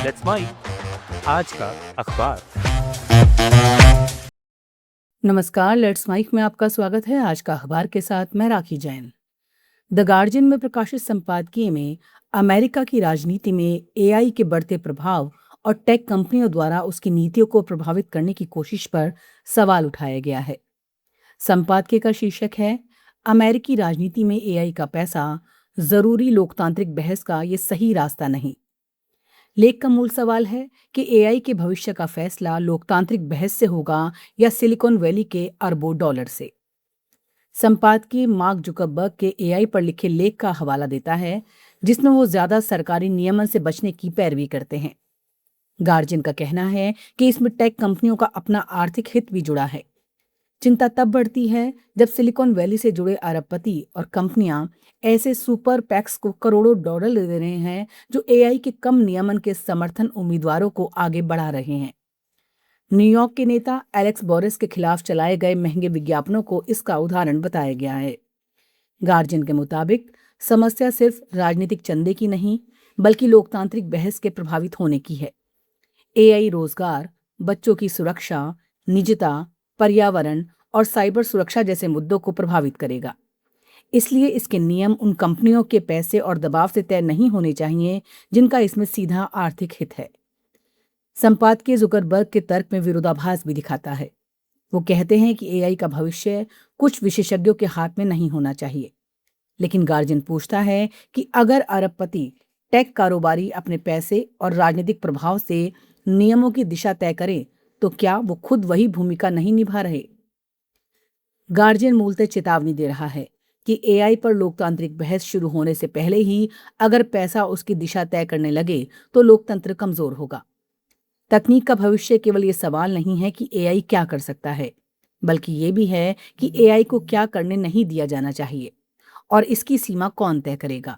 Let's mic आज का अखबार। नमस्कार, लेट्स माइक में आपका स्वागत है। आज का अखबार के साथ मैं राखी जैन। द गार्जियन में प्रकाशित संपादकीय में अमेरिका की राजनीति में एआई के बढ़ते प्रभाव और टेक कंपनियों द्वारा उसकी नीतियों को प्रभावित करने की कोशिश पर सवाल उठाया गया है। संपादकीय का शीर्षक है अमेरिकी राजनीति में एआई का पैसा, जरूरी लोकतांत्रिक बहस का ये सही रास्ता नहीं। लेख का मूल सवाल है कि एआई के भविष्य का फैसला लोकतांत्रिक बहस से होगा या सिलिकॉन वैली के अरबों डॉलर से। संपादकीय मार्क जुकरबर्ग के एआई पर लिखे लेख का हवाला देता है, जिसमें वो ज्यादा सरकारी नियमन से बचने की पैरवी करते हैं। गार्जियन का कहना है कि इसमें टेक कंपनियों का अपना आर्थिक हित भी जुड़ा है। चिंता तब बढ़ती है जब सिलिकॉन वैली से जुड़े अरबपति और कंपनियां ऐसे सुपर पैक्स को करोड़ों डॉलर दे रहे हैं जो एआई के कम नियमन के समर्थन उम्मीदवारों को आगे बढ़ा रहे हैं। न्यूयॉर्क के नेता एलेक्स बोरिस के खिलाफ चलाए गए महंगे विज्ञापनों को इसका उदाहरण बताया गया है। गार्जियन के मुताबिक समस्या सिर्फ राजनीतिक चंदे की नहीं, बल्कि लोकतांत्रिक बहस के प्रभावित होने की है। एआई रोजगार, बच्चों की सुरक्षा, निजता, पर्यावरण और साइबर सुरक्षा जैसे मुद्दों को प्रभावित करेगा। इसलिए इसके नियम उन कंपनियों के पैसे और दबाव से तय नहीं होने चाहिए जिनका इसमें सीधा आर्थिक हित है। संपादकीय जुकरबर्ग के तर्क में विरोधाभास भी दिखाता है। वो कहते हैं कि एआई का भविष्य कुछ विशेषज्ञों के हाथ में नहीं होना चाहिए, लेकिन गार्जियन पूछता है कि अगर अरबपति टेक कारोबारी अपने पैसे और राजनीतिक प्रभाव से नियमों की दिशा तय करें तो क्या वो खुद वही भूमिका नहीं निभा रहे। गार्जियन मूलतः चेतावनी दे रहा है कि एआई पर लोकतांत्रिक बहस शुरू होने से पहले ही अगर पैसा उसकी दिशा तय करने लगे तो लोकतंत्र कमजोर होगा। तकनीक का भविष्य केवल ये सवाल नहीं है कि एआई क्या कर सकता है, बल्कि ये भी है कि एआई को क्या करने नहीं दिया जाना चाहिए और इसकी सीमा कौन तय करेगा।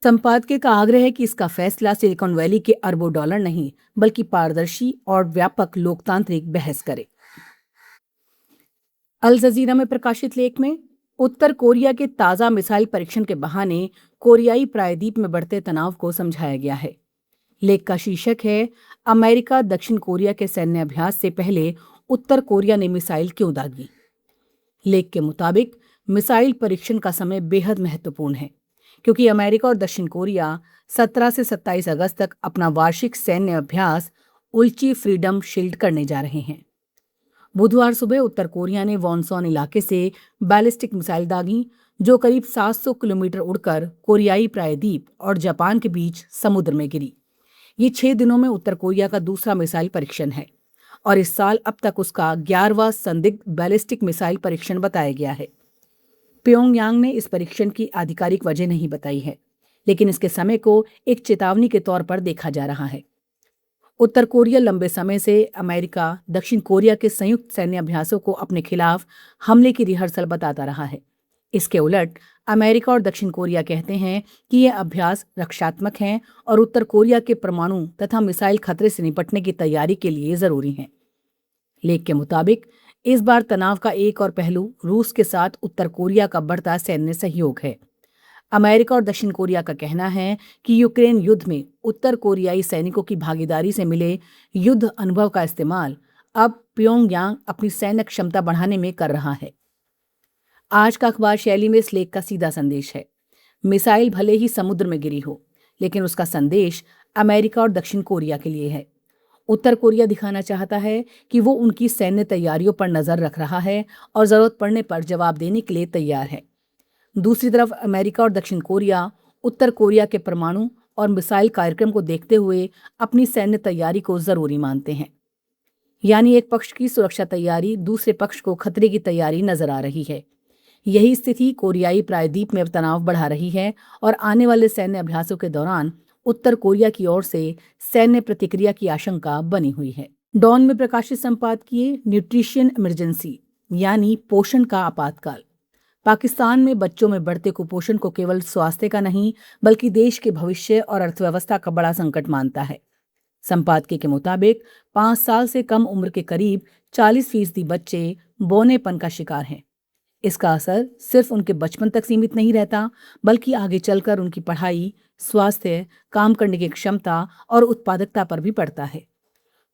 संपादकीय का आग्रह है कि इसका फैसला सिलिकॉन वैली के अरबों डॉलर नहीं, बल्कि पारदर्शी और व्यापक लोकतांत्रिक बहस करे। अल जजीरा में प्रकाशित लेख में उत्तर कोरिया के ताजा मिसाइल परीक्षण के बहाने कोरियाई प्रायद्वीप में बढ़ते तनाव को समझाया गया है। लेख का शीर्षक है अमेरिका दक्षिण कोरिया के सैन्य अभ्यास से पहले उत्तर कोरिया ने मिसाइल क्यों दागी। लेख के मुताबिक मिसाइल परीक्षण का समय बेहद महत्वपूर्ण है, क्योंकि अमेरिका और दक्षिण कोरिया 17 से 27 अगस्त तक अपना वार्षिक सैन्य अभ्यास उल्ची फ्रीडम शील्ड करने जा रहे हैं। बुधवार सुबह उत्तर कोरिया ने वॉनसॉन इलाके से बैलिस्टिक मिसाइल दागी, जो करीब 700 किलोमीटर उड़कर कोरियाई प्रायद्वीप और जापान के बीच समुद्र में गिरी। ये 6 दिनों में उत्तर कोरिया का दूसरा मिसाइल परीक्षण है और इस साल अब तक उसका 11वां संदिग्ध बैलिस्टिक मिसाइल परीक्षण बताया गया है। प्योंगयांग ने इस परीक्षण की आधिकारिक वजह नहीं बताई है, लेकिन इसके समय को एक चेतावनी के तौर पर देखा जा रहा है। उत्तर कोरिया लंबे समय से अमेरिका दक्षिण कोरिया के संयुक्त सैन्य अभ्यासों को अपने खिलाफ हमले की रिहर्सल बताता रहा है। इसके उलट अमेरिका और दक्षिण कोरिया कहते हैं कि ये अभ्यास रक्षात्मक हैं और उत्तर कोरिया के परमाणु तथा मिसाइल खतरे से निपटने की तैयारी के लिए जरूरी हैं। लेख के मुताबिक इस बार तनाव का एक और पहलू रूस के साथ उत्तर कोरिया का बढ़ता सैन्य सहयोग है। अमेरिका और दक्षिण कोरिया का कहना है कि यूक्रेन युद्ध में उत्तर कोरियाई सैनिकों की भागीदारी से मिले युद्ध अनुभव का इस्तेमाल अब प्योंगयांग अपनी सैन्य क्षमता बढ़ाने में कर रहा है। आज का अखबार शैली में इस लेख का सीधा संदेश है। मिसाइल भले ही समुद्र में गिरी हो, लेकिन उसका संदेश अमेरिका और दक्षिण कोरिया के लिए है। उत्तर कोरिया दिखाना चाहता है कि वो उनकी सैन्य तैयारियों पर नजर रख रहा है और जरूरत पड़ने पर जवाब देने के लिए तैयार है। दूसरी तरफ अमेरिका और दक्षिण कोरिया उत्तर कोरिया के परमाणु और मिसाइल कार्यक्रम को देखते हुए अपनी सैन्य तैयारी को जरूरी मानते हैं। यानी एक पक्ष की सुरक्षा तैयारी दूसरे पक्ष को खतरे की तैयारी नजर आ रही है। यही स्थिति कोरियाई प्रायद्वीप में तनाव बढ़ा रही है और आने वाले सैन्य अभ्यासों के दौरान उत्तर कोरिया की ओर से सैन्य प्रतिक्रिया की आशंका बनी हुई है। डॉन में प्रकाशित संपादकीय न्यूट्रिशन इमरजेंसी यानी पोषण का आपातकाल पाकिस्तान में बच्चों में बढ़ते कुपोषण को केवल स्वास्थ्य का नहीं, बल्कि देश के भविष्य और अर्थव्यवस्था का बड़ा संकट मानता है। संपादकीय के मुताबिक 5 साल से कम उम्र के करीब 40% बच्चे बौनेपन का शिकार हैं। इसका असर सिर्फ उनके बचपन तक सीमित नहीं रहता, बल्कि आगे चलकर उनकी पढ़ाई, स्वास्थ्य, काम करने की क्षमता और उत्पादकता पर भी पड़ता है।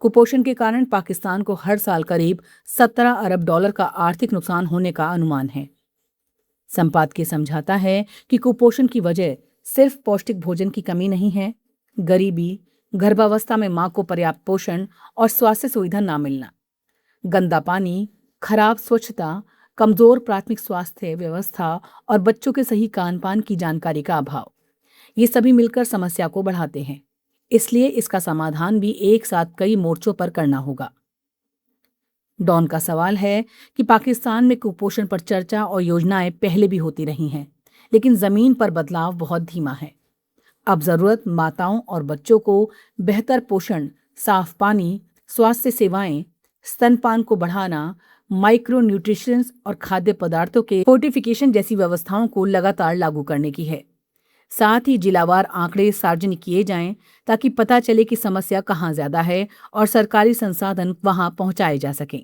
कुपोषण के कारण पाकिस्तान को हर साल करीब 17 अरब डॉलर का आर्थिक नुकसान होने का अनुमान है। संपादकीय समझाता है कि कुपोषण की वजह सिर्फ पौष्टिक भोजन की कमी नहीं है, गरीबी, गर्भावस्था में मां को पर्याप्त पोषण और स्वास्थ्य सुविधा ना मिलना, गंदा पानी, खराब स्वच्छता, कमजोर प्राथमिक स्वास्थ्य व्यवस्था और बच्चों के सही खान-पान की जानकारी का अभाव, ये सभी मिलकर समस्या को बढ़ाते हैं। इसलिए इसका समाधान भी एक साथ कई मोर्चों पर करना होगा। डॉन का सवाल है कि पाकिस्तान में कुपोषण पर चर्चा और योजनाएं पहले भी होती रही हैं, लेकिन जमीन पर बदलाव बहुत धीमा है। अब जरूरत माताओं और बच्चों को बेहतर पोषण, साफ पानी, स्वास्थ्य सेवाएं, स्तनपान को बढ़ाना, माइक्रो न्यूट्रिशन और खाद्य पदार्थों के फोर्टिफिकेशन जैसी व्यवस्थाओं को लगातार लागू करने की है। साथ ही जिलावार आंकड़े सार्वजनिक किए जाएं ताकि पता चले कि समस्या कहाँ ज्यादा है और सरकारी संसाधन वहां पहुंचाए जा सकें।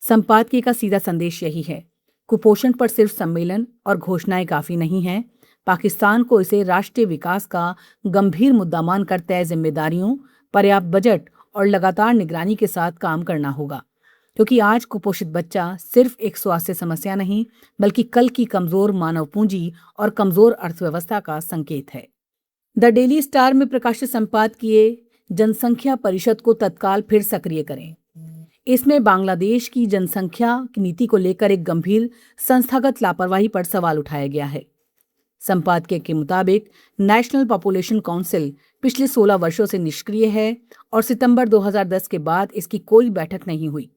संपादकीय का सीधा संदेश यही है, कुपोषण पर सिर्फ सम्मेलन और घोषणाएं काफी नहीं हैं। पाकिस्तान को इसे राष्ट्रीय विकास का गंभीर मुद्दा मानकर तय जिम्मेदारियों, पर्याप्त बजट और लगातार निगरानी के साथ काम करना होगा, क्योंकि आज कुपोषित बच्चा सिर्फ एक स्वास्थ्य समस्या नहीं, बल्कि कल की कमजोर मानव पूंजी और कमजोर अर्थव्यवस्था का संकेत है। द डेली स्टार में प्रकाशित संपादकीय जनसंख्या परिषद को तत्काल फिर सक्रिय करें। इसमें बांग्लादेश की जनसंख्या नीति को लेकर एक गंभीर संस्थागत लापरवाही पर सवाल उठाया गया है। संपादकीय के मुताबिक नेशनल पॉपुलेशन काउंसिल पिछले 16 वर्षों से निष्क्रिय है और सितंबर 2010 के बाद इसकी कोई बैठक नहीं हुई।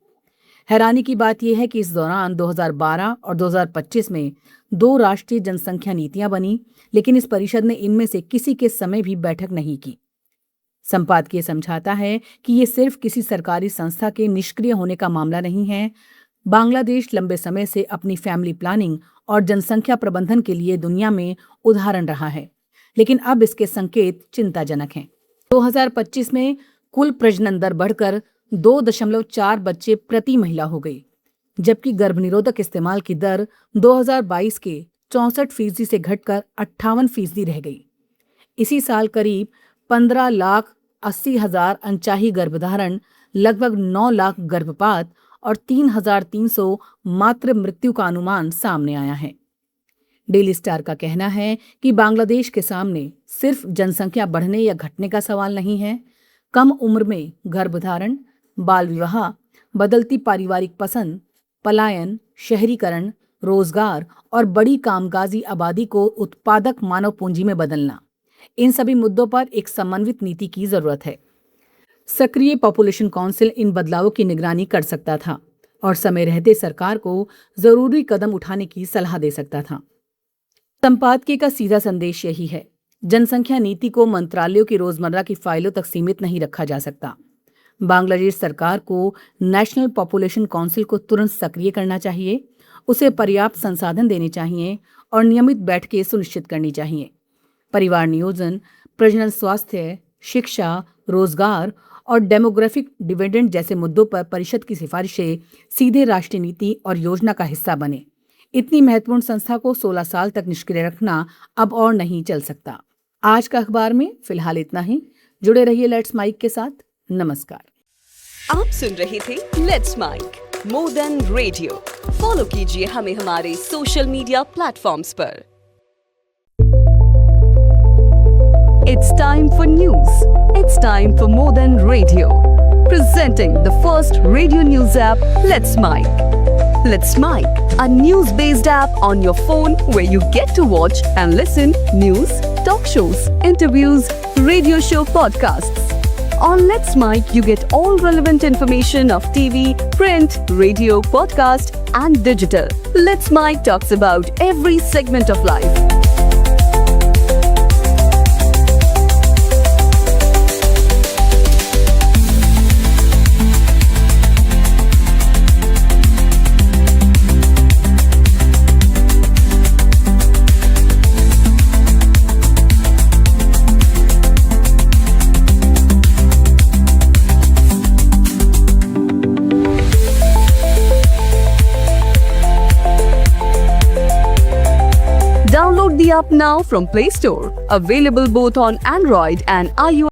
हैरानी की बात यह है कि इस दौरान 2012 और 2025 में 2 राष्ट्रीय जनसंख्या नीतियां बनी, लेकिन इस परिषद ने इनमें से किसी के समय भी बैठक नहीं की। संपादकीय समझाता है कि ये सिर्फ किसी सरकारी संस्था के निष्क्रिय होने का मामला नहीं है। बांग्लादेश लंबे समय से अपनी फैमिली प्लानिंग और जनसंख्या प्रबंधन के लिए दुनिया में उदाहरण रहा है, लेकिन अब इसके संकेत चिंताजनक हैं। 2025 में कुल प्रजनन दर बढ़कर 2.4 बच्चे प्रति महिला हो गई, जबकि गर्भनिरोधक इस्तेमाल की दर 2022 के 64% से घटकर 58% रह गई। इसी साल करीब 15,80,000 अनचाही गर्भधारण, लगभग 9 लाख गर्भपात और 3,300 मातृ मृत्यु का अनुमान सामने आया है। डेली स्टार का कहना है कि बांग्लादेश के सामने सिर्फ जनसंख्या बढ़ने या घटने का सवाल नहीं है। कम उम्र में गर्भधारण, बाल विवाह, बदलती पारिवारिक पसंद, पलायन, शहरीकरण, रोजगार और बड़ी कामकाजी आबादी को उत्पादक मानव पूंजी में बदलना, इन सभी मुद्दों पर एक समन्वित नीति की जरूरत है। सक्रिय पॉपुलेशन काउंसिल इन बदलावों की निगरानी कर सकता था और समय रहते सरकार को जरूरी कदम उठाने की सलाह दे सकता था। संपादकीय का सीधा संदेश यही है, जनसंख्या नीति को मंत्रालयों की रोजमर्रा की फाइलों तक सीमित नहीं रखा जा सकता। बांग्लादेश सरकार को नेशनल पॉपुलेशन काउंसिल को तुरंत सक्रिय करना चाहिए, उसे पर्याप्त संसाधन देने चाहिए और नियमित बैठकें सुनिश्चित करनी चाहिए। परिवार नियोजन, प्रजनन स्वास्थ्य, शिक्षा, रोजगार और डेमोग्राफिक डिविडेंड जैसे मुद्दों पर परिषद की सिफारिशें सीधे राष्ट्रीय नीति और योजना का हिस्सा बने। इतनी महत्वपूर्ण संस्था को 16 साल तक निष्क्रिय रखना अब और नहीं चल सकता। आज का अखबार में फिलहाल इतना ही। जुड़े रहिए लेट्स माइक के साथ। नमस्कार। आप सुन रहे थे let's mike more than radio. Follow कीजिए हमें हमारे सोशल मीडिया प्लेटफॉर्म्स पर। It's time for news. It's time for More Than Radio. Presenting the first radio news app, Let's Mic. Let's Mic, a news-based app on your phone where you get to watch and listen news, talk shows, interviews, radio show podcasts. On Let's Mic, you get all relevant information of TV, print, radio, podcast, and digital. Let's Mic talks about every segment of life. app now from Play Store. Available both on Android and iOS.